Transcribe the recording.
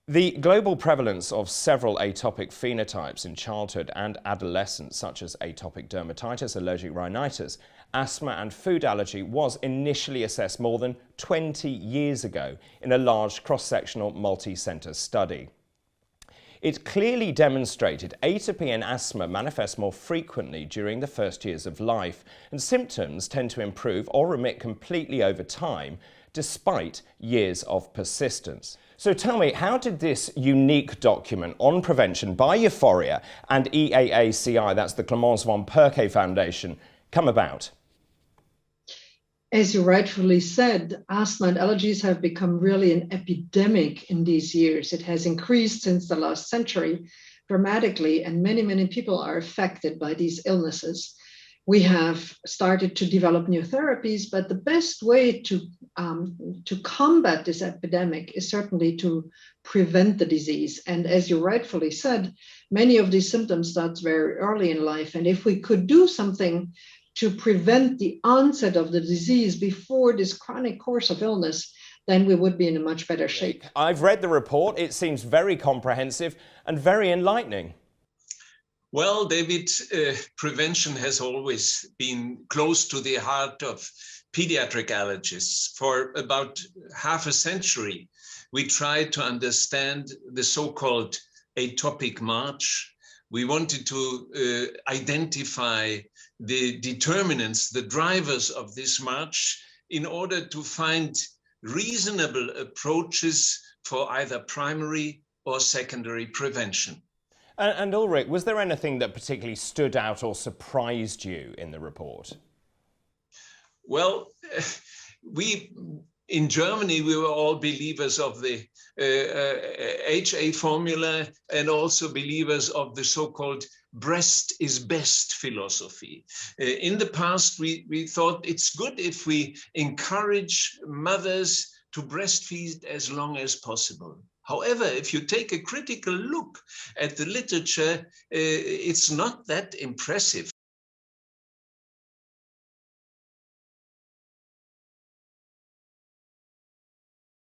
The global prevalence of several atopic phenotypes in childhood and adolescence, such as atopic dermatitis, allergic rhinitis, asthma and food allergy, was initially assessed more than 20 years ago in a large cross-sectional multi-centre study. It clearly demonstrated atopy and asthma manifest more frequently during the first years of life, and symptoms tend to improve or remit completely over time, despite years of persistence. So tell me, how did this unique document on prevention by EUFOREA and EAACI, that's the Clemens von Pirquet Foundation, come about? As you rightfully said, asthma and allergies have become really an epidemic in these years. It has increased since the last century dramatically, and many people are affected by these illnesses. We have started to develop new therapies, but the best way to combat this epidemic is certainly to prevent the disease. And as you rightfully said, many of these symptoms start very early in life. And if we could do something to prevent the onset of the disease before this chronic course of illness, then we would be in a much better shape. I've read the report. It seems very comprehensive and very enlightening. Well, David, prevention has always been close to the heart of pediatric allergists. For about half a century, we tried to understand the so-called atopic march. We wanted to identify the determinants, the drivers of this march, in order to find reasonable approaches for either primary or secondary prevention. And Ulrich, was there anything that particularly stood out or surprised you in the report? Well, in Germany, we were all believers of the HA formula and also believers of the so-called breast is best philosophy. In the past, we thought it's good if we encourage mothers to breastfeed as long as possible. However, if you take a critical look at the literature, it's not that impressive.